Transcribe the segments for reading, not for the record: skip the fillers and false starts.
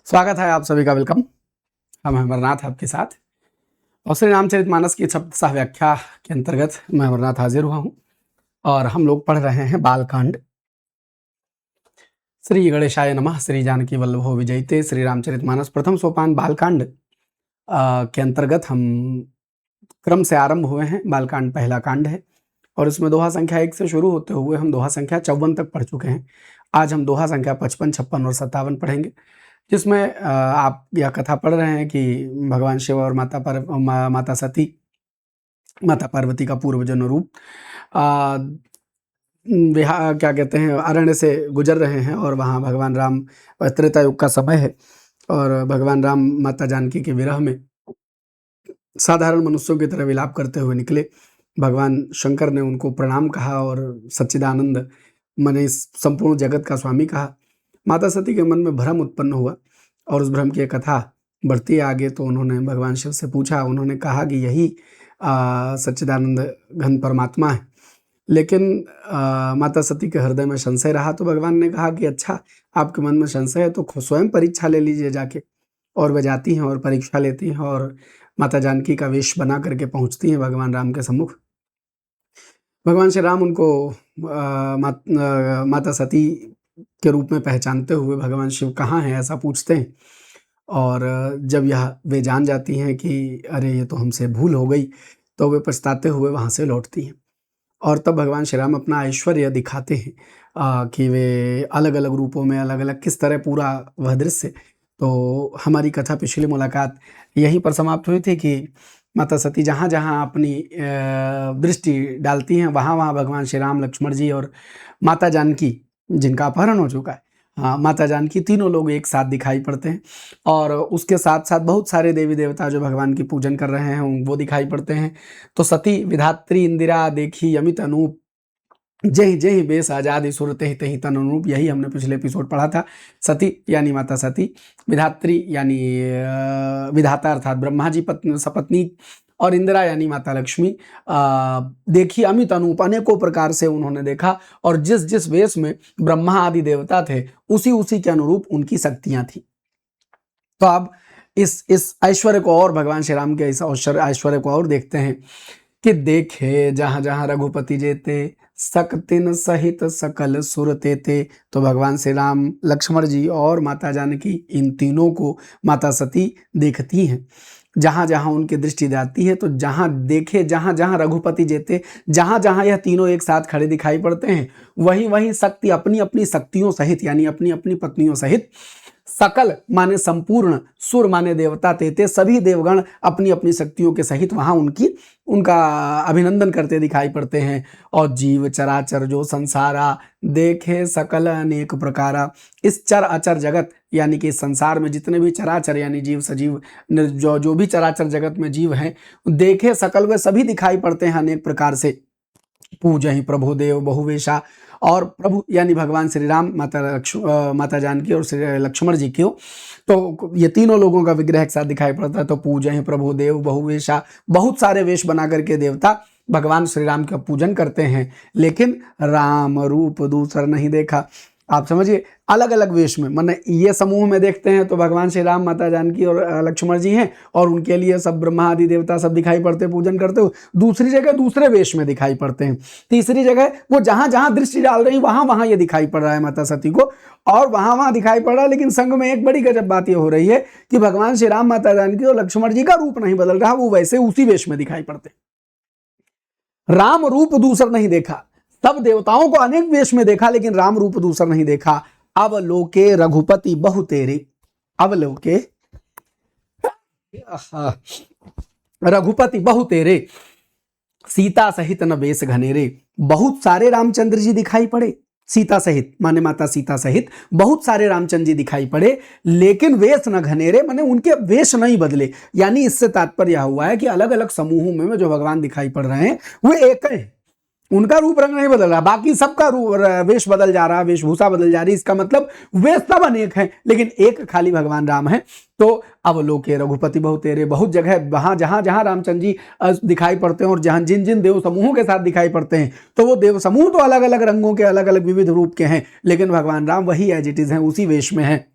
स्वागत है आप सभी का। वेलकम। हम अमरनाथ आपके साथ और श्री रामचरितमानस की शब्दशः व्याख्या के अंतर्गत मैं अमरनाथ हाजिर हुआ हूँ और हम लोग पढ़ रहे हैं बालकांड। श्री गणेशाय नमः। श्री जानकी वल्लभो विजयते। श्री रामचरितमानस प्रथम सोपान बालकांड के अंतर्गत हम क्रम से आरंभ हुए हैं। बालकांड पहला कांड है और इसमें दोहा संख्या 1 से शुरू होते हुए हम दोहा संख्या 54 तक पढ़ चुके हैं। आज हम दोहा संख्या 55, 56 और 57 पढ़ेंगे, जिसमें आप यह कथा पढ़ रहे हैं कि भगवान शिव और माता सती, माता पार्वती का पूर्व जन्म रूप क्या कहते हैं, अरण्य से गुजर रहे हैं और वहाँ भगवान राम, त्रेता युग का समय है और भगवान राम माता जानकी के विरह में साधारण मनुष्यों की तरह विलाप करते हुए निकले। भगवान शंकर ने उनको प्रणाम कहा और सच्चिदानंद माने इस संपूर्ण जगत का स्वामी कहा। माता सती के मन में भ्रम उत्पन्न हुआ और उस भ्रम की कथा बढ़ती आगे तो उन्होंने भगवान शिव से पूछा। उन्होंने कहा कि यही सच्चिदानंद घन परमात्मा है, लेकिन माता सती के हृदय में संशय रहा तो भगवान ने कहा कि अच्छा, आपके मन में संशय है तो स्वयं परीक्षा ले लीजिए जाके। और वे जाती हैं और परीक्षा लेती हैं और माता जानकी का वेश बना करके पहुंचती हैं भगवान राम के सम्मुख। भगवान श्री राम उनको माता सती के रूप में पहचानते हुए भगवान शिव कहाँ हैं ऐसा पूछते हैं और जब यह वे जान जाती हैं कि अरे ये तो हमसे भूल हो गई, तो वे पछताते हुए वहाँ से लौटती हैं। और तब भगवान श्री राम अपना ऐश्वर्य दिखाते हैं कि वे अलग अलग रूपों में अलग अलग किस तरह पूरा वह दृश्य। तो हमारी कथा पिछली मुलाकात यहीं पर समाप्त हुई थी कि माता सती जहाँ जहाँ अपनी दृष्टि डालती हैं वहाँ वहाँ भगवान श्री राम, लक्ष्मण जी और माता जानकी, जिनका अपहरण हो चुका है, हाँ, माता जानकी, तीनों लोग एक साथ दिखाई पड़ते हैं। और उसके साथ साथ बहुत सारे देवी देवता जो भगवान की पूजन कर रहे हैं वो दिखाई पड़ते हैं। तो सती विधात्री इंदिरा देखी अमित अनूप, जय जय बेस आजादी सुरते ही तही तन अनुरूप। यही हमने पिछले एपिसोड पढ़ा था। सती यानी माता सती, विधात्री यानी विधाता अर्थात ब्रह्मा जी सपत्नी, और इंदिरा यानी माता लक्ष्मी। देखी अमित अनूप, अनेकों प्रकार से उन्होंने देखा और जिस जिस वेश में ब्रह्मा आदि देवता थे उसी उसी के अनुरूप उनकी शक्तियां थी। तो अब इस ऐश्वर्य को और भगवान श्री राम के इस ऐश्वर्य को और देखते हैं कि देखे जहाँ जहाँ रघुपति जेते, सकतिन सहित सकल सुर तेते। तो भगवान श्री राम, लक्ष्मण जी और माता जानकी, इन तीनों को माता सती देखती हैं। जहाँ जहाँ उनकी दृष्टि जाती है तो जहाँ देखे, जहाँ जहाँ रघुपति जेते, जहाँ जहाँ यह तीनों एक साथ खड़े दिखाई पड़ते हैं, वहीं वहीं शक्ति अपनी अपनी शक्तियों सहित यानी अपनी अपनी पत्नियों सहित, सकल माने संपूर्ण, सुर माने देवता, तेते सभी देवगण अपनी अपनी शक्तियों के सहित वहाँ उनका अभिनंदन करते दिखाई पड़ते हैं। और जीव चराचर जो संसारा, देखे सकल अनेक प्रकारा। इस चर अचर जगत यानी कि संसार में जितने भी चराचर यानी जीव सजीव जो भी चराचर जगत में जीव हैं, देखे सकल वे सभी दिखाई पड़ते हैं अनेक प्रकार से। पूजहि प्रभु देव बहुवेशा, और प्रभु यानी भगवान श्री राम, माता जानकी और श्री लक्ष्मण जी क्यों, तो ये तीनों लोगों का विग्रह एक साथ दिखाई पड़ता है। तो पूजहि प्रभु देव बहुवेशा, बहुत सारे वेश बना करके देवता भगवान श्री राम का पूजन करते हैं, लेकिन राम रूप दूसर नहीं देखा। आप समझिए, अलग अलग वेश में, माने ये समूह में देखते हैं तो भगवान श्री राम, माता जानकी और लक्ष्मण जी हैं और उनके लिए सब ब्रह्मा आदि देवता सब दिखाई पड़ते हैं पूजन करते हुए। दूसरी जगह दूसरे वेश में दिखाई पड़ते हैं। तीसरी जगह वो जहां जहां दृष्टि डाल रही वहां वहां ये दिखाई पड़ रहा है माता सती को, और वहां वहां दिखाई पड़ रहा है। लेकिन संग में एक बड़ी गजब बात ये हो रही है कि भगवान श्री राम, माता जानकी और लक्ष्मण जी का रूप नहीं बदल रहा, वो वैसे उसी वेश में दिखाई पड़ते। राम रूप दूसर नहीं देखा। सब देवताओं को अनेक वेश में देखा लेकिन राम रूप दूसर नहीं देखा। अब लोके रघुपति बहु तेरे, अब लोके रघुपति बहु तेरे, सीता सहित न बेस घनेरे। बहुत सारे रामचंद्र जी दिखाई पड़े, सीता सहित माने माता सीता सहित बहुत सारे रामचंद्र जी दिखाई पड़े, लेकिन वेश न घनेरे, माने उनके वेश नहीं बदले। यानी इससे तात्पर्य यह हुआ है कि अलग अलग समूहों में जो भगवान दिखाई पड़ रहे हैं वो एक है, उनका रूप रंग नहीं बदल रहा, बाकी सबका वेश बदल जा रहा, वेशभूषा बदल जा रही। इसका मतलब वेश सब अनेक हैं लेकिन एक खाली भगवान राम है। तो अब लोके रघुपति बहु तेरे, बहुत जगह वहां जहां जहां रामचंद्र जी दिखाई पड़ते हैं और जहां जिन जिन देव समूहों के साथ दिखाई पड़ते हैं, तो वो देव समूह तो अलग अलग रंगों के, अलग अलग विविध रूप के हैं, लेकिन भगवान राम वही एज इट इज हैं, उसी वेश में हैं।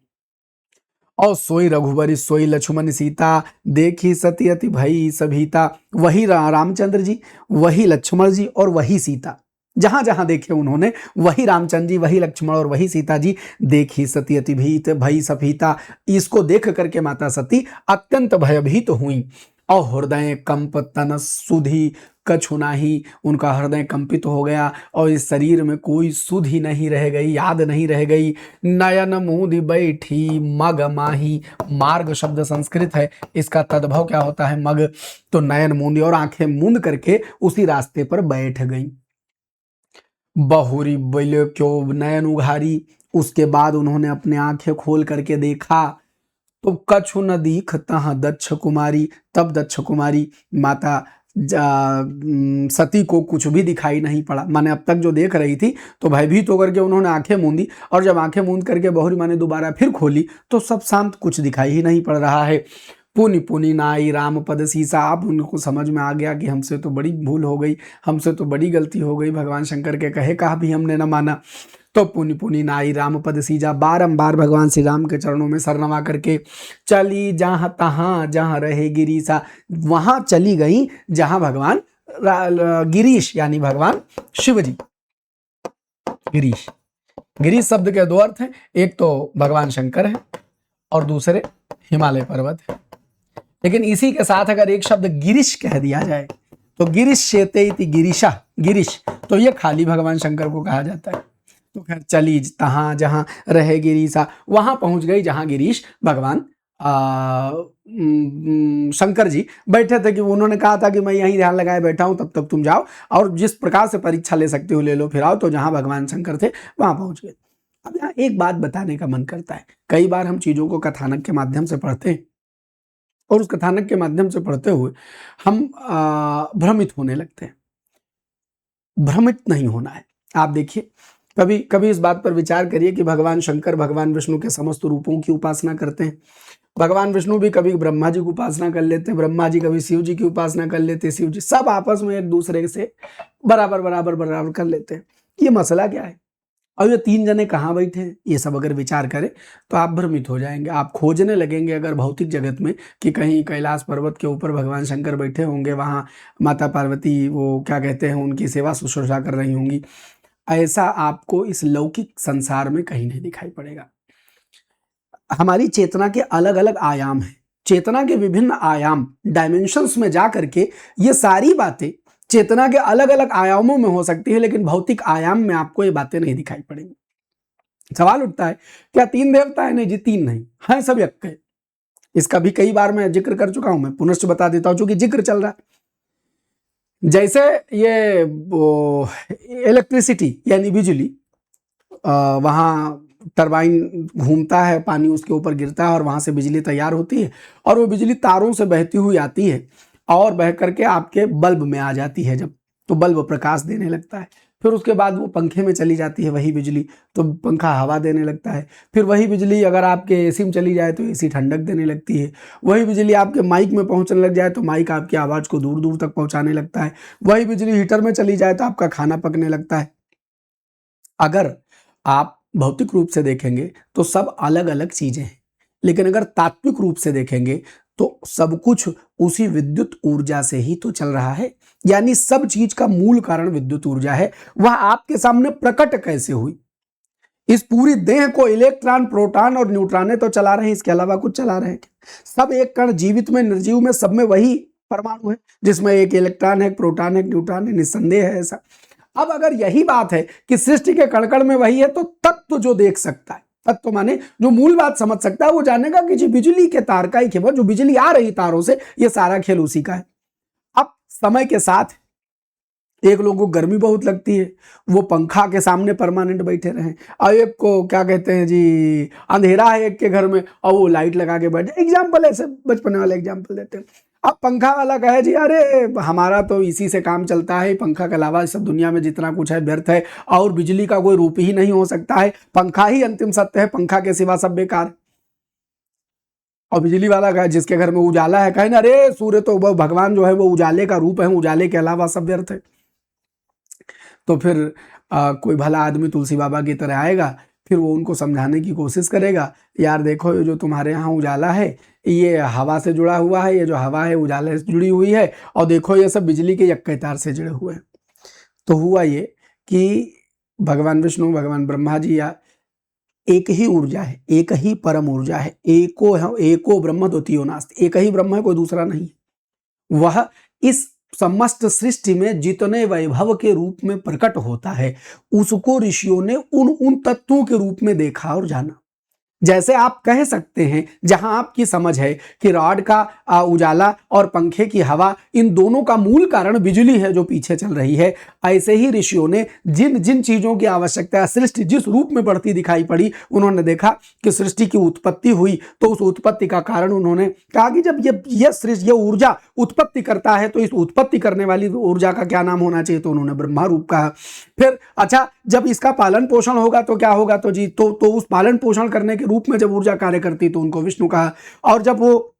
और सोई रघुबरी सोई लक्ष्मण सीता, देखी सती अति भई सभीता। वही रामचंद्र जी, वही लक्ष्मण जी और वही सीता, जहां जहां देखे उन्होंने वही रामचंद्र जी, वही लक्ष्मण और वही सीता जी। देखी सती अति भीत भई सभीता, इसको देख करके माता सती अत्यंत भयभीत हुई। और हृदय कंप तन सुधि कछु नाही, उनका हृदय कंपित हो गया और इस शरीर में कोई सुध ही नहीं रह गई, याद नहीं रह गई। नयन मूंद बैठी मग माही, मार्ग शब्द संस्कृत है, इसका तद्भव क्या होता है मग, तो नयन मूंदी और आंखें मूंद करके उसी रास्ते पर बैठ गई। बहुरी बोले क्यों नयन उघारी, उसके बाद उन्होंने अपने आंखें खोल करके देखा तो कछु न दीख तहाँ दक्ष कुमारी। तब दक्ष कुमारी माता सती को कुछ भी दिखाई नहीं पड़ा, माने अब तक जो देख रही थी तो भयभीत होकर के उन्होंने आंखें मूंदी, और जब आंखें मूंद करके बहुरी माने दोबारा फिर खोली तो सब शांत, कुछ दिखाई ही नहीं पड़ रहा है। पुनि पुनि नाई राम पद सीसा, अब उनको समझ में आ गया कि हमसे तो बड़ी भूल हो गई, हमसे तो बड़ी गलती हो गई, भगवान शंकर के कहे कहा भी हमने न माना। तो पुनि पुनि नाई राम पद सीजा, बारंबार भगवान श्री राम के चरणों में सर नवा करके चली जहां तहां जहां रहे गिरीसा, वहां चली गई जहां भगवान गिरीश यानी भगवान शिव जी। गिरीश, गिरीश शब्द के दो अर्थ हैं, एक तो भगवान शंकर है और दूसरे हिमालय पर्वत है। लेकिन इसी के साथ अगर एक शब्द गिरीश कह दिया जाए तो गिरीश शेते इति गिरीशा, गिरीश, तो ये खाली भगवान शंकर को कहा जाता है। तो खैर चली तहां जहां रहे गिरीशा, वहां पहुंच गई जहां गिरीश भगवान शंकर जी बैठे थे, कि उन्होंने कहा था कि मैं यहीं ध्यान लगाए बैठा हूं, तब तक तुम जाओ और जिस प्रकार से परीक्षा ले सकते हो ले लो, फिर आओ। तो जहां भगवान शंकर थे वहां पहुंच गए। अब यहाँ एक बात बताने का मन करता है, कई बार हम चीजों को कथानक के माध्यम से पढ़ते हैं और उस कथानक के माध्यम से पढ़ते हुए हम भ्रमित होने लगते हैं। भ्रमित नहीं होना है। आप देखिए, कभी कभी इस बात पर विचार करिए कि भगवान शंकर भगवान विष्णु के समस्त रूपों की उपासना करते हैं। भगवान विष्णु भी कभी ब्रह्मा जी की उपासना कर लेते हैं, ब्रह्मा जी कभी शिव जी की उपासना कर लेते हैं, शिव जी, सब आपस में एक दूसरे से बराबर बराबर बराबर कर लेते हैं। ये मसला क्या है? और ये तीन जने कहाँ बैठे हैं, ये सब अगर विचार करें तो आप भ्रमित हो जाएंगे। आप खोजने लगेंगे अगर भौतिक जगत में कि कहीं कैलाश पर्वत के ऊपर भगवान शंकर बैठे होंगे, वहाँ माता पार्वती वो क्या कहते हैं उनकी सेवा शुश्रूषा कर रही होंगी, ऐसा आपको इस लौकिक संसार में कहीं नहीं दिखाई पड़ेगा। हमारी चेतना के अलग अलग आयाम हैं, चेतना के विभिन्न आयाम डायमेंशंस में जा करके ये सारी बातें चेतना के अलग अलग आयामों में हो सकती है, लेकिन भौतिक आयाम में आपको ये बातें नहीं दिखाई पड़ेंगी। सवाल उठता है क्या तीन देवता है? नहीं जी, तीन नहीं है, सब एक है। इसका भी कई बार मैं जिक्र कर चुका हूं, मैं पुनश्च बता देता हूं चूंकि जिक्र चल रहा है। जैसे ये इलेक्ट्रिसिटी यानी बिजली, वहां टरबाइन घूमता है, पानी उसके ऊपर गिरता है और वहां से बिजली तैयार होती है, और वो बिजली तारों से बहती हुई आती है और बह करके आपके बल्ब में आ जाती है। जब तो बल्ब प्रकाश देने लगता है, फिर उसके बाद वो पंखे में चली जाती है वही बिजली, तो पंखा हवा देने लगता है। फिर वही बिजली अगर आपके एसी में चली जाए तो एसी ठंडक देने लगती है। वही बिजली आपके माइक में पहुंचने लग जाए तो माइक आपकी आवाज़ को दूर दूर तक पहुंचाने लगता है। वही बिजली हीटर में चली जाए तो आपका खाना पकने लगता है। अगर आप भौतिक रूप से देखेंगे तो सब अलग अलग चीजें हैं, लेकिन अगर तात्विक रूप से देखेंगे तो सब कुछ उसी विद्युत ऊर्जा से ही तो चल रहा है। यानी सब चीज का मूल कारण विद्युत ऊर्जा है। वह आपके सामने प्रकट कैसे हुई? इस पूरी देह को इलेक्ट्रॉन, प्रोटॉन और न्यूट्रॉन तो चला रहे हैं, इसके अलावा कुछ चला रहे हैं? सब एक कण, जीवित में निर्जीव में, सब में वही परमाणु है जिसमें एक इलेक्ट्रॉन है, एक प्रोटॉन है, एक न्यूट्रॉन है, निस्संदेह है ऐसा। अब अगर यही बात है कि सृष्टि के कण कण में वही है, तो तत्व जो देख सकता है, तत्व माने जो मूल बात समझ सकता है, वो जानेगा कि जी बिजली के तार का ही खेल, जो बिजली आ रही तारों से, ये सारा खेल उसी का है। अब समय के साथ एक लोगों को गर्मी बहुत लगती है, वो पंखा के सामने परमानेंट बैठे रहे, और एक को क्या कहते हैं जी, अंधेरा है एक के घर में और वो लाइट लगा के बैठे। एग्जाम्पल ऐसे बचपन वाले एग्जाम्पल देते हैं। अब पंखा वाला कहे जी अरे हमारा तो इसी से काम चलता है, पंखा के अलावा सब दुनिया में जितना कुछ है व्यर्थ है और बिजली का कोई रूप ही नहीं हो सकता है, पंखा ही अंतिम सत्य है, पंखा के सिवा सब बेकार। और बिजली वाला कहे जिसके घर में उजाला है, कहे ना अरे सूर्य तो वो भगवान जो है वो उजाले का रूप है, उजाले के अलावा सब व्यर्थ है। तो फिर कोई भला आदमी तुलसी बाबा की तरह आएगा फिर वो उनको समझाने की कोशिश करेगा, यार देखो ये जो तुम्हारे यहाँ उजाला है ये हवा से जुड़ा हुआ है, ये जो हवा है उजाले से जुड़ी हुई है, और देखो ये सब बिजली के यक्के तार से जुड़े हुए हैं। तो हुआ ये कि भगवान विष्णु, भगवान ब्रह्मा जी या एक ही ऊर्जा है, एक ही परम ऊर्जा है, एको ब्रह्म द्वितीयो नास्ति, एक ही ब्रह्म है, कोई दूसरा नहीं। वह इस समस्त सृष्टि में जितने वैभव के रूप में प्रकट होता है उसको ऋषियों ने उन उन तत्वों के रूप में देखा और जाना। जैसे आप कह सकते हैं, जहां आपकी समझ है कि रॉड का उजाला और पंखे की हवा, इन दोनों का मूल कारण बिजली है जो पीछे चल रही है, ऐसे ही ऋषियों ने जिन जिन चीजों की आवश्यकता है, सृष्टि जिस रूप में बढ़ती दिखाई पड़ी, उन्होंने देखा कि सृष्टि की उत्पत्ति हुई, तो उस उत्पत्ति का कारण उन्होंने कहा कि जब ये ऊर्जा उत्पत्ति करता है तो इस उत्पत्ति करने वाली ऊर्जा का क्या नाम होना चाहिए, तो उन्होंने ब्रह्मा रूप कहा। फिर अच्छा, जब इसका पालन पोषण होगा तो क्या होगा, तो जी तो उस पालन पोषण करने के रूप में जब ऊर्जा कार्य करती तो उनको विष्णु कहा, और जब वो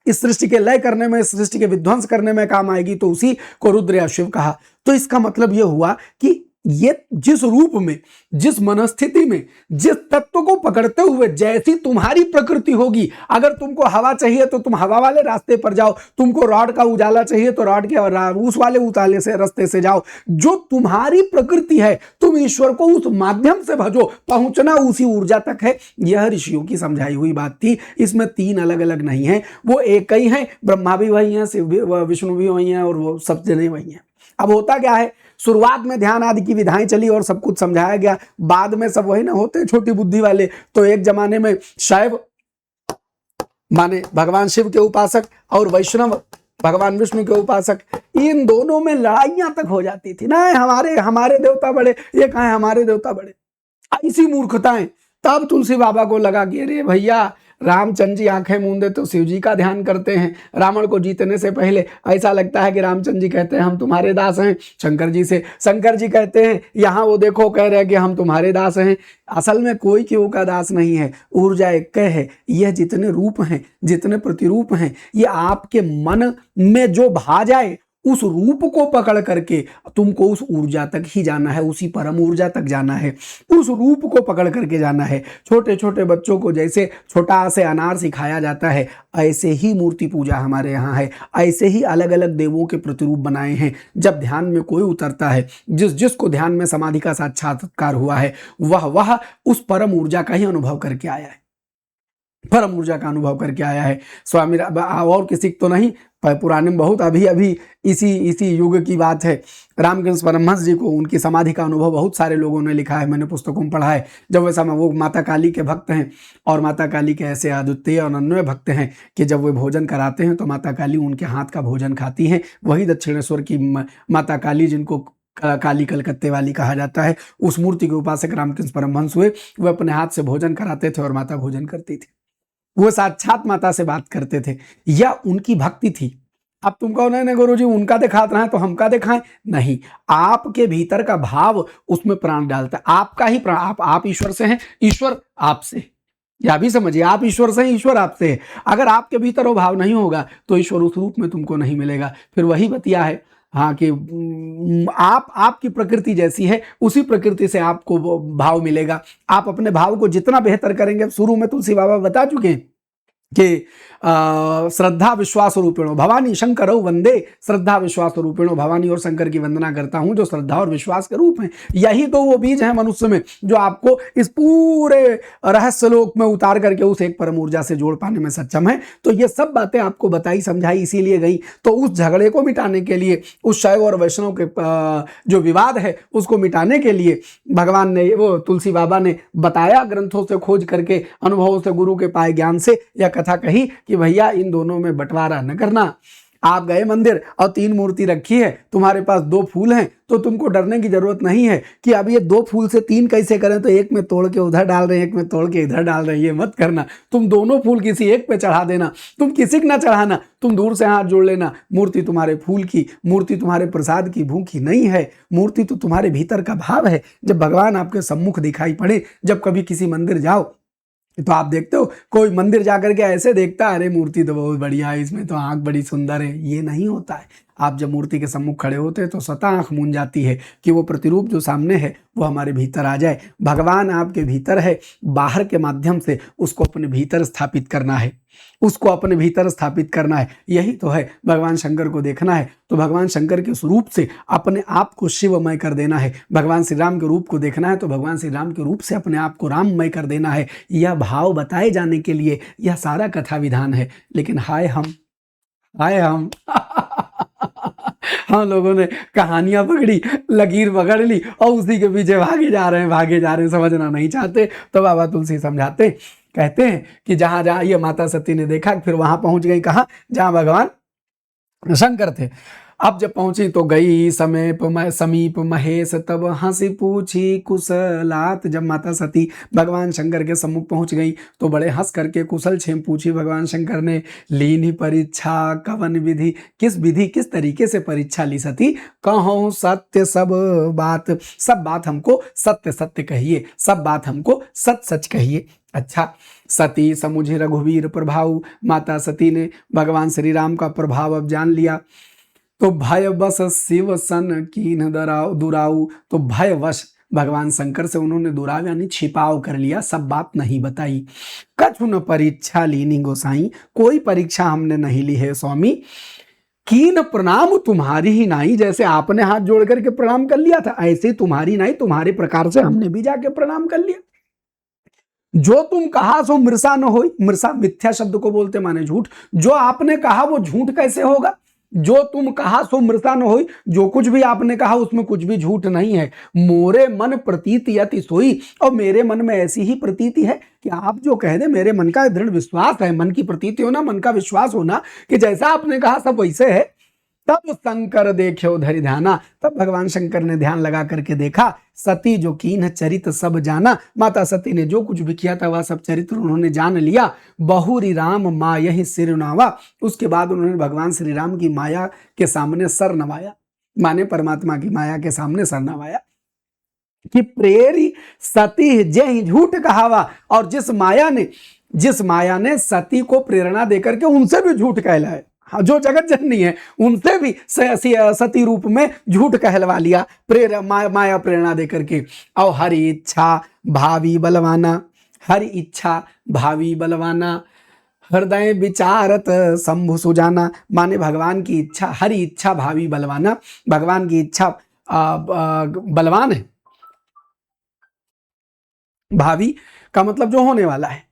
इस सृष्टि के लय करने में, इस सृष्टि के विध्वंस करने में काम आएगी तो उसी को रुद्र या शिव कहा। तो इसका मतलब यह हुआ कि ये जिस रूप में, जिस मनस्थिति में, जिस तत्व को पकड़ते हुए जैसी तुम्हारी प्रकृति होगी, अगर तुमको हवा चाहिए तो तुम हवा वाले रास्ते पर जाओ, तुमको रॉड का उजाला चाहिए तो रॉड के उस वाले उजाले से रास्ते से जाओ, जो तुम्हारी प्रकृति है तुम ईश्वर को उस माध्यम से भजो, पहुंचना उसी ऊर्जा तक है। यह ऋषियों की समझाई हुई बात थी। इसमें तीन अलग अलग नहीं है, वो एक ही है। ब्रह्मा भी वही है, शिव भी, विष्णु भी वही है, और वो सब जने वही है। अब होता क्या है, शुरुआत में ध्यान आदि की विधाएं चली और सब कुछ समझाया गया, बाद में सब वही ना होते हैं छोटी बुद्धि वाले। तो एक जमाने में शैव माने भगवान शिव के उपासक और वैष्णव भगवान विष्णु के उपासक, इन दोनों में लड़ाइयां तक हो जाती थी ना, हमारे देवता बड़े, ये कहें हमारे देवता बड़े, ऐसी मूर्खताएं। तब तुलसी बाबा को लगा कि अरे भैया, रामचंद्र जी आंखें मूंदे तो शिव जी का ध्यान करते हैं, रावण को जीतने से पहले ऐसा लगता है कि रामचंद्र जी कहते हैं हम तुम्हारे दास हैं शंकर जी से, शंकर जी कहते हैं यहाँ वो देखो कह रहे हैं कि हम तुम्हारे दास हैं। असल में कोई केहू का दास नहीं है, ऊर्जा एक है। यह जितने रूप हैं, जितने प्रतिरूप हैं, ये आपके मन में जो भा जाए उस रूप को पकड़ करके तुमको उस ऊर्जा तक ही जाना है, उसी परम ऊर्जा तक जाना है, उस रूप को पकड़ करके जाना है। छोटे छोटे बच्चों को जैसे छोटा से अनार सिखाया जाता है, ऐसे ही मूर्ति पूजा हमारे यहाँ है, ऐसे ही अलग अलग देवों के प्रतिरूप बनाए हैं। जब ध्यान में कोई उतरता है, जिसको ध्यान में समाधि का साक्षात्कार हुआ है, वह उस परम ऊर्जा का ही अनुभव करके आया है, परम ऊर्जा का अनुभव करके आया है। स्वामी और किसी तो नहीं, पुराने में बहुत अभी इसी युग की बात है, रामकृष्ण परमहंस जी को उनकी समाधि का अनुभव बहुत सारे लोगों ने लिखा है, मैंने पुस्तकों में पढ़ा है। जब वैसा वो माता काली के भक्त हैं, और माता काली के ऐसे अद्वितीय और अनन्य भक्त हैं कि जब वे भोजन कराते हैं तो माता काली उनके हाथ का भोजन खाती हैं। वही दक्षिणेश्वर की माता काली, जिनको काली कलकत्ते वाली कहा जाता है, उस मूर्ति के उपासक रामकृष्ण परमहंस हुए। वे अपने हाथ से भोजन कराते थे और माता भोजन करती थी। वो साक्षात माता से बात करते थे, या उनकी भक्ति थी। अब तुम कहो नहीं गुरु जी उनका दिखाते हैं तो हमका दिखाएं, नहीं, आपके भीतर का भाव उसमें प्राण डालता है, आपका ही प्राण। आप ईश्वर से हैं, ईश्वर आपसे, या भी समझिए, आप ईश्वर से हैं, ईश्वर आपसे है। अगर आपके भीतर वो भाव नहीं होगा तो ईश्वर उस रूप में तुमको नहीं मिलेगा। फिर वही बतिया है, हाँ, कि आपकी प्रकृति जैसी है उसी प्रकृति से आपको भाव मिलेगा। आप अपने भाव को जितना बेहतर करेंगे, शुरू में तुलसी बाबा बता चुके हैं कि श्रद्धा विश्वास रूपिणो भवानी शंकरो वंदे, श्रद्धा विश्वास रूपिणो, भवानी और शंकर की वंदना करता हूं जो श्रद्धा और विश्वास के रूप हैं। यही तो वो बीज है मनुष्य में जो आपको इस पूरे रहस्य लोक में उतार करके उस एक परम ऊर्जा से जोड़ पाने में सक्षम है। तो ये सब बातें आपको बताई समझाई इसीलिए गई। तो उस झगड़े को मिटाने के लिए, उस शैव और वैष्णव के जो विवाद है उसको मिटाने के लिए भगवान ने, वो तुलसी बाबा ने बताया, ग्रंथों से खोज करके, अनुभवों से, गुरु के पाए ज्ञान से यह कथा कही कि भैया इन दोनों में बंटवारा न करना। आप गए मंदिर और 3 मूर्ति रखी है, तुम्हारे पास 2 फूल हैं, तो तुमको डरने की जरूरत नहीं है कि अब ये 2 फूल से 3 कैसे करें, तो एक में तोड़ के उधर डाल रहे हैं, एक में तोड़ के इधर डाल रहे हैं। ये मत करना, तुम दोनों फूल किसी एक पे चढ़ा देना, तुम किसी को ना चढ़ाना, तुम दूर से हाथ जोड़ लेना। मूर्ति तुम्हारे फूल की, मूर्ति तुम्हारे प्रसाद की भूखी नहीं है, मूर्ति तो तुम्हारे भीतर का भाव है। जब भगवान आपके सम्मुख दिखाई पड़े, जब कभी किसी मंदिर जाओ तो आप देखते हो, कोई मंदिर जाकर के ऐसे देखता है, अरे मूर्ति तो बहुत बढ़िया है, इसमें तो आंख बड़ी सुंदर है, ये नहीं होता है। आप जब मूर्ति के सम्मुख खड़े होते हैं तो स्वतः आंख मूंद जाती है कि वो प्रतिरूप जो सामने है वो हमारे भीतर आ जाए। भगवान आपके भीतर है, बाहर के माध्यम से उसको अपने भीतर स्थापित करना है, उसको अपने भीतर स्थापित करना है। यही तो है, भगवान शंकर को देखना है तो भगवान शंकर के स्वरूप से अपने आप को शिवमय कर देना है। भगवान श्री राम के रूप को देखना है तो भगवान श्री राम के रूप से अपने आप को राममय कर देना है। यह भाव बताए जाने के लिए यह सारा कथा विधान है। लेकिन हाय हम हम लोगों ने कहानियां पकड़ी, लकीर पकड़ ली और उसी के पीछे भागे जा रहे हैं, समझना नहीं चाहते। तो बाबा तुलसी समझाते, कहते हैं कि जहां जहां ये माता सती ने देखा, फिर वहां पहुंच गई कहां, जहां भगवान शंकर थे। अब जब पहुंची तो गई समीप महेश, तब हंसी पूछी कुशलात। जब माता सती भगवान शंकर के सम्मुख पहुंच गई तो बड़े हंस करके कुशल क्षेम पूछी भगवान शंकर ने। लीनी परीक्षा कवन विधि, किस तरीके से परीक्षा ली सती। कहूँ सत्य सब बात हमको सत्य सत्य कहिए, सब बात हमको सच सच कहिए। अच्छा, सती समुझे रघुवीर प्रभाव, माता सती ने भगवान श्री राम का प्रभाव अब जान लिया। तो भयवश शिव सन कीन दुराऊ, तो भयवश भगवान शंकर से उन्होंने दुराव यानी छिपाव कर लिया, सब बात नहीं बताई। कछु न परीक्षा लीनी गोसाई, कोई परीक्षा हमने नहीं ली है स्वामी। कीन प्रणाम तुम्हारी ही नाई, जैसे आपने हाथ जोड़ करके प्रणाम कर लिया था ऐसे तुम्हारी नाई, तुम्हारे प्रकार से हमने भी जाके प्रणाम कर लिया। जो तुम कहा सो मृषा न होई, मृषा मिथ्या शब्द को बोलते माने झूठ, जो आपने कहा वो झूठ कैसे होगा। जो तुम कहा सो मृषा न होई, जो कुछ भी आपने कहा उसमें कुछ भी झूठ नहीं है। मोरे मन प्रतीति अति सोई, और मेरे मन में ऐसी ही प्रतीति है कि आप जो कह दे, मेरे मन का दृढ़ विश्वास है, मन की प्रतीति होना, मन का विश्वास होना कि जैसा आपने कहा सब वैसे है। तब शंकर देख्यो धरि ध्याना, तब भगवान शंकर ने ध्यान लगा करके देखा। सती जो कीन चरित सब जाना, माता सती ने जो कुछ भी किया था वह सब चरित्र उन्होंने जान लिया। बहुरी राम माँ यही सिर नवा, उसके बाद उन्होंने भगवान श्री राम की माया के सामने सर नवाया, माने परमात्मा की माया के सामने सर नवाया कि प्रेरी सती जय झूठ कहावा। और जिस माया ने सती को प्रेरणा देकर के उनसे भी झूठ कहलाया, जो जगत जननी है उनसे भी सती रूप में झूठ कहलवा लिया, माया प्रेरणा देकर के। और हरि इच्छा भावी बलवाना, हरि इच्छा भावी बलवाना, हृदय विचारत शंभु सुजाना, माने भगवान की इच्छा, हरि इच्छा भावी बलवाना, भगवान की इच्छा बलवान है। भावी का मतलब जो होने वाला है,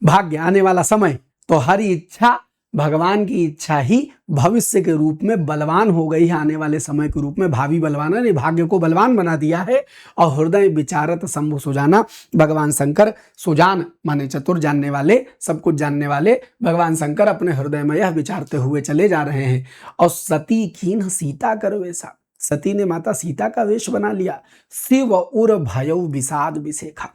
भाग्य आने वाला समय। तो हरि इच्छा, भगवान की इच्छा ही भविष्य के रूप में बलवान हो गई है, आने वाले समय के रूप में भावी बलवाना ने भाग्य को बलवान बना दिया है। और हृदय विचारत शंभु सुजाना, भगवान शंकर सुजान माने चतुर, जानने वाले, सब कुछ जानने वाले भगवान शंकर अपने हृदय में यह विचारते हुए चले जा रहे हैं। और सती कीन सीता कर वैसा, सती ने माता सीता का वेश बना लिया। शिव उर भयउ विषाद विशेखा,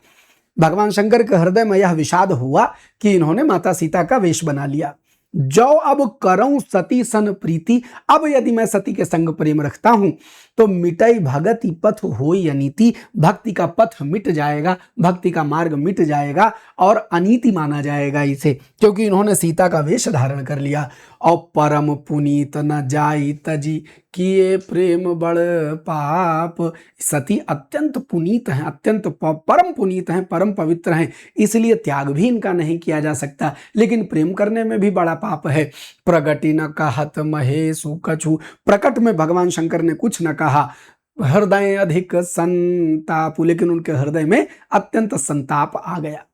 भगवान शंकर के हृदय में यह विषाद हुआ कि इन्होंने माता सीता का वेश बना लिया। जो अब करऊं सती सन प्रीति, अब यदि मैं सती के संग प्रेम रखता हूं तो मिटई भगति पथ होई अनीति, भक्ति का पथ मिट जाएगा, भक्ति का मार्ग मिट जाएगा और अनीति माना जाएगा इसे, क्योंकि इन्होंने सीता का वेश धारण कर लिया। और परम पुनीत न जाई तजी, किए प्रेम बड़ पाप, सती अत्यंत पुनीत हैं, अत्यंत परम पुनीत हैं, परम पवित्र हैं, इसलिए त्याग भी इनका नहीं किया जा सकता, लेकिन प्रेम करने में भी बड़ा पाप है। प्रगति न कहत महेशु कछु, प्रकट में भगवान शंकर ने कुछ न कहा। हृदय अधिक संताप, लेकिन उनके हृदय में अत्यंत संताप आ गया।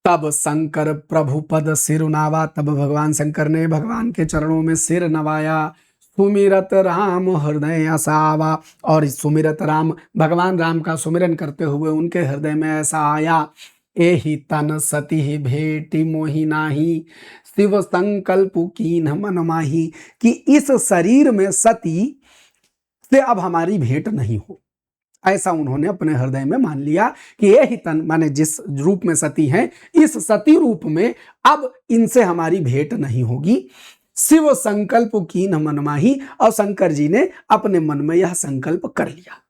तब शंकर प्रभु पद सिर नावा, तब भगवान शंकर ने भगवान के चरणों में सिर नवाया। सुमिरत राम हृदय असावा, और सुमिरत राम, भगवान राम का सुमिरन करते हुए उनके हृदय में ऐसा आया। एहि तन सती भेटी मोहि नाही, शिव संकल्प कीन मन माही, कि इस शरीर में सती से अब हमारी भेंट नहीं हो, ऐसा उन्होंने अपने हृदय में मान लिया कि यही तन माने जिस रूप में सती हैं, इस सती रूप में अब इनसे हमारी भेंट नहीं होगी। शिव संकल्प कीन मन माही, और शंकर जी ने अपने मन में यह संकल्प कर लिया।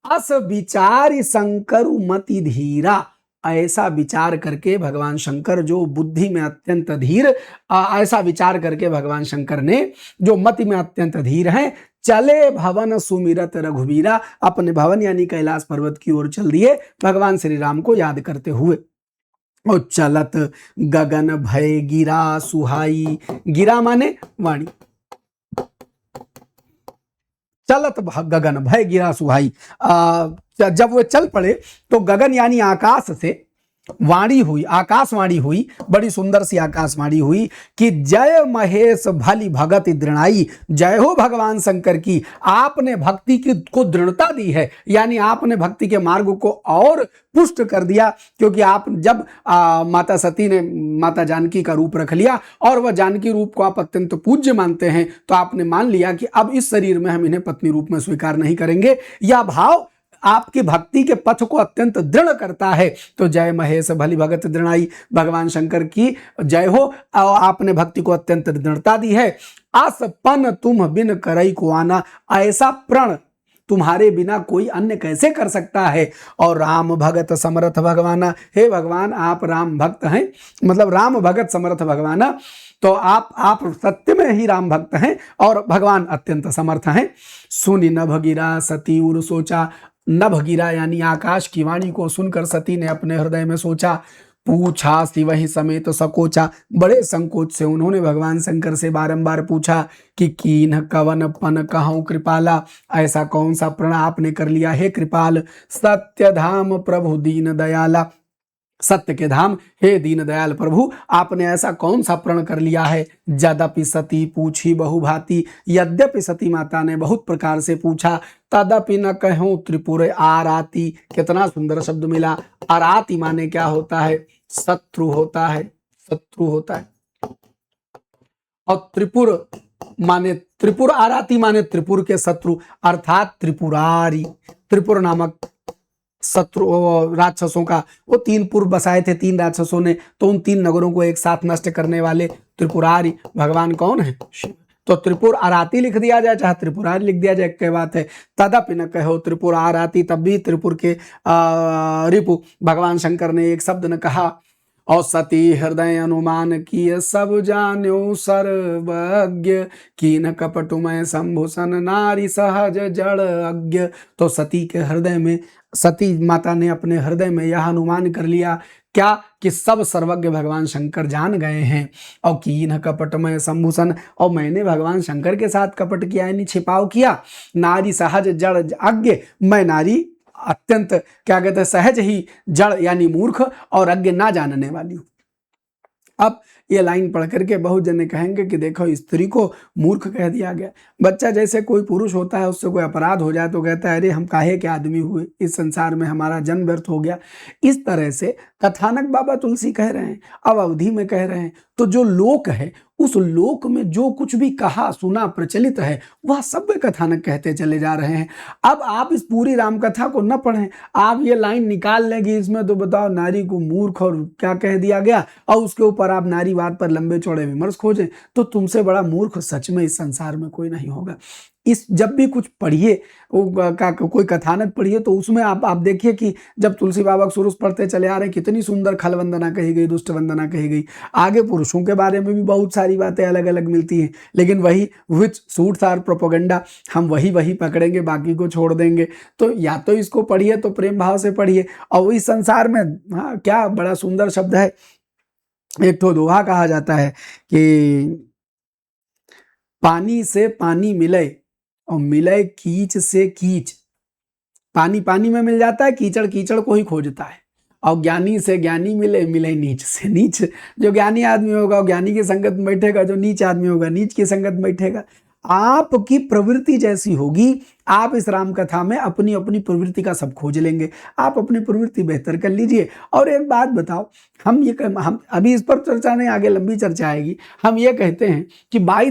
अस विचारी शंकर मति धीरा, ऐसा विचार करके भगवान शंकर जो बुद्धि में अत्यंत धीर, ऐसा विचार करके भगवान शंकर ने जो मति में अत्यंत धीर हैं, चले भवन सुमिरत रघुवीरा, अपने भवन यानी कैलाश पर्वत की ओर चल दिए भगवान श्री राम को याद करते हुए। और चलत गगन भय गिरा सुहाई, गिरा माने वाणी, चलत गगन भय गिरा सुहाई। जब वो चल पड़े तो गगन यानी आकाश से वाणी हुई, आकाशवाणी हुई, बड़ी सुंदर सी आकाशवाणी हुई कि जय महेश भली भगत दृढ़ाई, जय हो भगवान शंकर की, आपने भक्ति की को दृढ़ता दी है, यानी आपने भक्ति के मार्ग को और पुष्ट कर दिया। क्योंकि आप जब माता सती ने माता जानकी का रूप रख लिया और वह जानकी रूप को आप अत्यंत पूज्य मानते हैं, तो आपने मान लिया कि अब इस शरीर में हम इन्हें पत्नी रूप में स्वीकार नहीं करेंगे। यह भाव आपकी भक्ति के पथ को अत्यंत दृढ़ करता है। तो जय महेश भली भगत दृढ़ाई, भगवान शंकर की जय हो, आपने भक्ति को अत्यंत दृढ़ता दी है। आसपन तुम बिन करई को आना, ऐसा प्रण तुम्हारे बिना कोई अन्य कैसे कर सकता है। और राम भगत समर्थ भगवाना, हे भगवान आप राम भक्त हैं, मतलब राम भगत समर्थ भगवाना, तो आप सत्य में ही राम भक्त हैं और भगवान अत्यंत समर्थ हैं। सुनि नभ गिरा सती उर सोचा, नभ गिरा यानी आकाश की वाणी को सुनकर सती ने अपने हृदय में सोचा, पूछा सी वही समेत सकोचा, बड़े संकोच से उन्होंने भगवान शंकर से बारंबार पूछा कि कीन्ह कवन पन कहूं कृपाला, ऐसा कौन सा प्रण आपने कर लिया हे कृपाल। सत्य धाम प्रभु दीन दयाला, सत्य के धाम हे दीन दयाल प्रभु, आपने ऐसा कौन सा प्रण कर लिया है। यद्यपि सती पूछी बहुभांति, यद्यपि सती माता ने बहुत प्रकार से पूछा, तदपि न कहूं त्रिपुर आराती, कितना सुंदर शब्द मिला। आराती माने क्या होता है, शत्रु होता है, शत्रु होता है। और त्रिपुर माने, त्रिपुर आराती माने त्रिपुर के शत्रु, अर्थात त्रिपुरारी, त्रिपुर नामक शत्रु राक्षसों का, वो 3 पुर बसाए थे 3 राक्षसों ने, तो उन 3 नगरों को एक साथ नष्ट करने वाले त्रिपुरारी भगवान कौन है, शिव। तो त्रिपुर आराती लिख दिया जाए चाहे त्रिपुरारी लिख दिया जाए, क्या बात है। तदपि न कहो त्रिपुर आराती, तब भी त्रिपुर के रिपु भगवान शंकर ने एक शब्द न कहा। और सती हृदय अनुमान किए सब जान्यो सर्वज्ञ, कीन कपटुमय शंभुसन नारी सहज जड़ अज्ञ। तो सती के हृदय में, सती माता ने अपने हृदय में यह अनुमान कर लिया क्या, कि सब सर्वज्ञ भगवान शंकर जान गए हैं। और कीन कपटमय शंभुसन, और मैंने भगवान शंकर के साथ कपट किया यानी छिपाव किया। नारी सहज जड़ अज्ञ, मैं नारी अत्यंत क्या कहते हैं सहज ही जड़ यानी मूर्ख और अज्ञ ना जानने वाली हूं। अब ये लाइन पढ़ करके बहुत जने कहेंगे कि देखो स्त्री को मूर्ख कह दिया गया। बच्चा जैसे कोई पुरुष होता है, उससे कोई अपराध हो जाए तो कहता है अरे हम काहे के आदमी हुए, इस संसार में हमारा जन्म व्यर्थ हो गया। इस तरह से कथानक बाबा तुलसी कह रहे हैं, अब अवधि में कह रहे हैं। तो जो लोक है, उस लोक में जो कुछ भी कहा सुना प्रचलित है, वह सब कथानक कहते चले जा रहे हैं। अब आप इस पूरी राम कथा को न पढ़ें, आप ये लाइन निकाल लेंगे इसमें, तो बताओ नारी को मूर्ख और क्या कह दिया गया, और उसके ऊपर आप नारीवाद पर लंबे चौड़े विमर्श खोजें, तो तुमसे बड़ा मूर्ख सच में इस संसार में कोई नहीं होगा। इस जब भी कुछ पढ़िए, कोई कथानक पढ़िए, तो उसमें आप देखिए कि जब तुलसी बाबा सुरुष पढ़ते चले आ रहे हैं, कितनी सुंदर खल वंदना कही गई, दुष्ट वंदना कही गई। आगे पुरुषों के बारे में भी बहुत सारी बातें अलग अलग मिलती हैं, लेकिन वही विच सूट्स आर प्रोपोगंडा, हम वही पकड़ेंगे, बाकी को छोड़ देंगे। तो या तो इसको पढ़िए तो प्रेम भाव से पढ़िए। और इस संसार में हाँ क्या बड़ा सुंदर शब्द है, एक तो दोहा कहा जाता है कि पानी से पानी मिले और मिले कीच से कीच। पानी पानी में मिल जाता है, कीचड़ कीचड़ को ही खोजता है। और ज्ञानी से ज्ञानी मिले, मिले नीच से नीच। जो ज्ञानी आदमी होगा वो ज्ञानी की संगत में बैठेगा, जो नीच आदमी होगा नीच की संगत में बैठेगा। आपकी प्रवृत्ति जैसी होगी, आप इस राम कथा में अपनी अपनी प्रवृत्ति का सब खोज लेंगे। आप अपनी प्रवृत्ति बेहतर कर लीजिए। और एक बात बताओ, हम अभी इस पर चर्चा नहीं, आगे लंबी चर्चा आएगी। हम ये कहते हैं कि बाय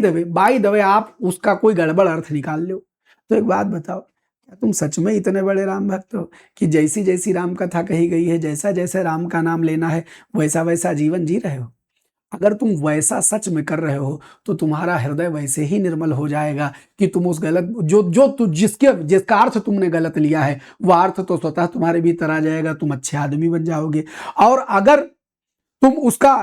द वे आप उसका कोई गड़बड़ अर्थ निकाल लो। तो एक बात बताओ, क्या तुम सच में इतने बड़े राम भक्त हो कि जैसी जैसी राम कथा कही गई है, जैसा जैसा राम का नाम लेना है, वैसा वैसा जीवन जी रहे हो? अगर तुम वैसा सच में कर रहे हो तो तुम्हारा हृदय वैसे ही निर्मल हो जाएगा कि तुम उस गलत जो जो तु जिसके जिसका अर्थ तुमने गलत लिया है वह अर्थ तो स्वतः तुम्हारे भीतर आ जाएगा, तुम अच्छे आदमी बन जाओगे। और अगर तुम उसका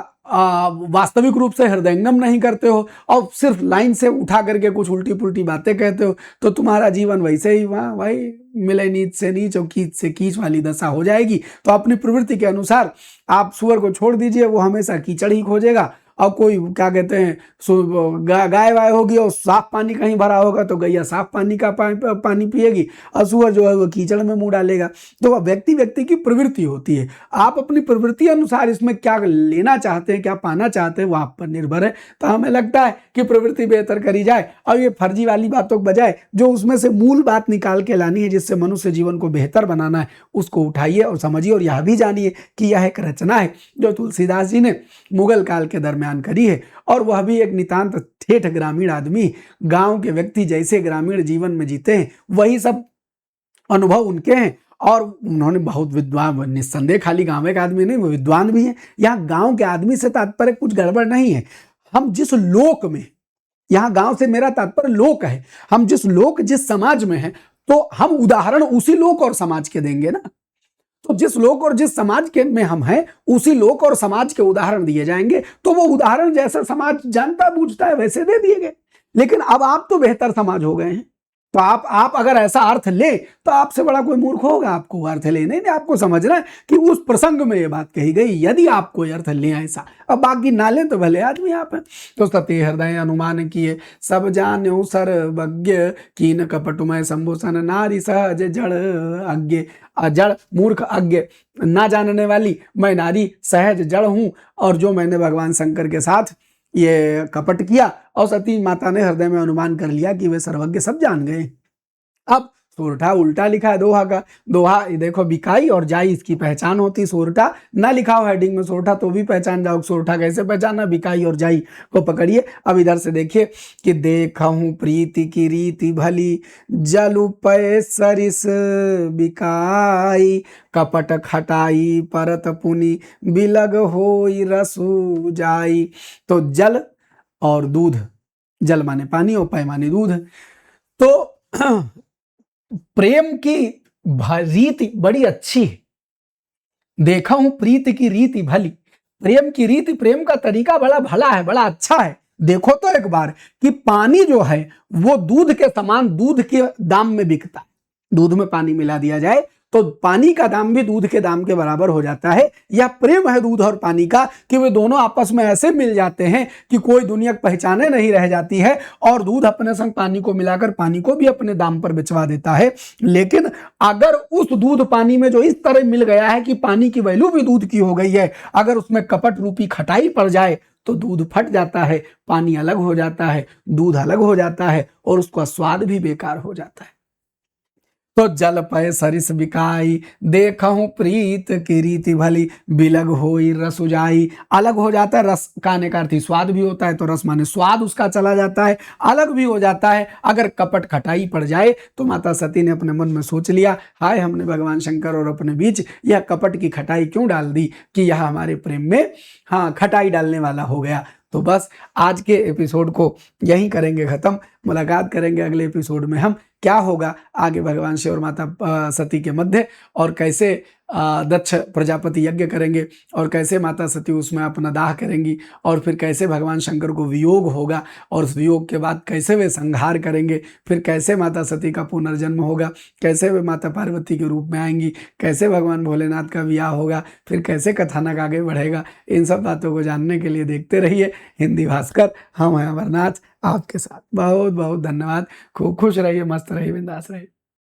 वास्तविक रूप से हृदयंगम नहीं करते हो और सिर्फ लाइन से उठा करके कुछ उल्टी पुल्टी बातें कहते हो तो तुम्हारा जीवन वैसे ही वहाँ भाई मिले नीच से नीच और कीच से कीच वाली दशा हो जाएगी। तो अपनी प्रवृत्ति के अनुसार आप सुअर को छोड़ दीजिए, वो हमेशा कीचड़ ही खोजेगा। और कोई क्या कहते हैं गाय वाय होगी और साफ पानी कहीं भरा होगा तो गैया साफ पानी का पानी पिएगी और सुअर जो है वो कीचड़ में मुंह डालेगा। तो वह व्यक्ति व्यक्ति की प्रवृत्ति होती है। आप अपनी प्रवृत्ति अनुसार इसमें क्या लेना चाहते हैं, क्या पाना चाहते हैं, वो आप पर निर्भर है। तो हमें लगता है कि प्रवृत्ति बेहतर करी जाए और ये फर्जी वाली बातों के बजाय जो उसमें से मूल बात निकाल के लानी है जिससे मनुष्य जीवन को बेहतर बनाना है उसको उठाइए और समझिए। और यह भी जानिए कि यह एक रचना है जो तुलसीदास जी ने मुगल काल के दरमियान करी है और वह भी एक नितांत ठेठ ग्रामीण आदमी, गांव के व्यक्ति जैसे ग्रामीण जीवन में जीते हैं वही सब अनुभव उनके हैं। और उन्होंने बहुत विद्वान, निस्संदेह खाली गांव के आदमी नहीं, वो विद्वान भी हैं। यहाँ गांव के आदमी से तात्पर्य कुछ गड़बड़ नहीं है। हम जिस लोक में, यहाँ गांव से मेरा तात्पर्य लोक है, हम जिस लोक जिस समाज में हैं तो हम उदाहरण उसी लोक और समाज के देंगे ना। तो जिस लोक और जिस समाज के में हम हैं उसी लोक और समाज के उदाहरण दिए जाएंगे। तो वो उदाहरण जैसा समाज जानता बूझता है वैसे दे दिए गए। लेकिन अब आप तो बेहतर समाज हो गए हैं तो आप अगर ऐसा अर्थ ले तो आपसे बड़ा कोई मूर्ख होगा आपको अर्थ ले नहीं। आपको समझना है कि उस प्रसंग में ये बात कही गई, यदि आप कोई अर्थ ले ऐसा, अब बाकी ना ले तो भले आदमी आप हैं। तो सत्य हृदय अनुमान किए सब जान्यो सर्वज्ञ कीन कपटुमय संभूषण नारी सहज जड़ अज्ञ। जड़ मूर्ख अज्ञ ना जानने वाली मैं नारी सहज जड़ हूं। और जो मैंने भगवान शंकर के साथ ये कपट किया और सती माता ने हृदय में अनुमान कर लिया कि वे सर्वज्ञ सब जान गए। अब सोरठा उल्टा लिखा है दोहा का। दोहा देखो बिकाई और जाई इसकी पहचान होती। सोरठा ना लिखा हो हेडिंग में सोरठा तो भी पहचान जाओ। सोरठा कैसे पहचाना, बिकाई और जाई को पकड़िए। अब इधर से देखिए कि देखहूं प्रीति की रीति भली जलु पै सरिस बिकाई कपट खटाई परत पुनि बिलग होई रसु जाई। तो जल और दूध, जल माने पानी और पै माने दूध। तो प्रेम की रीति बड़ी अच्छी है। देखा हूं प्रीति की रीति भली, प्रेम की रीति, प्रेम का तरीका बड़ा भला है, बड़ा अच्छा है। देखो तो एक बार कि पानी जो है वो दूध के समान दूध के दाम में बिकता है। दूध में पानी मिला दिया जाए तो पानी का दाम भी दूध के दाम के बराबर हो जाता है। यह प्रेम है दूध और पानी का कि वे दोनों आपस में ऐसे मिल जाते हैं कि कोई दुनिया पहचाने नहीं रह जाती है और दूध अपने संग पानी को मिलाकर पानी को भी अपने दाम पर बेचवा देता है। लेकिन अगर उस दूध पानी में जो इस तरह मिल गया है कि पानी की वैल्यू भी दूध की हो गई है, अगर उसमें कपट रूपी खटाई पड़ जाए तो दूध फट जाता है, पानी अलग हो जाता है, दूध अलग हो जाता है और उसका स्वाद भी बेकार हो जाता है। तो जल पय सरिस बिकाई देखहूं प्रीत की रीति भली बिलग होई रस जाई। अलग हो जाता है, रस का आने का अर्थ स्वाद भी होता है तो रस माने स्वाद उसका चला जाता है, अलग भी हो जाता है। अगर कपट खटाई पड़ जाए तो माता सती ने अपने मन में सोच लिया, हाय हमने भगवान शंकर और अपने बीच यह कपट की खटाई क्यों डाल दी कि यह हमारे प्रेम में खटाई डालने वाला हो गया। तो बस आज के एपिसोड को यहीं करेंगे ख़त्म। मुलाकात करेंगे अगले एपिसोड में हम क्या होगा आगे भगवान शिव और माता सती के मध्य, और कैसे दक्ष प्रजापति यज्ञ करेंगे और कैसे माता सती उसमें अपना दाह करेंगी और फिर कैसे भगवान शंकर को वियोग होगा और उस वियोग के बाद कैसे वे संहार करेंगे, फिर कैसे माता सती का पुनर्जन्म होगा, कैसे वे माता पार्वती के रूप में आएंगी, कैसे भगवान भोलेनाथ का विवाह होगा, फिर कैसे कथानक आगे बढ़ेगा। इन सब बातों को जानने के लिए देखते रहिए हिंदी भास्कर। हम हैं अमरनाथ आपके साथ। बहुत बहुत धन्यवाद। खूब खुश रहिए, मस्त रहिए, बिंदास रहिए।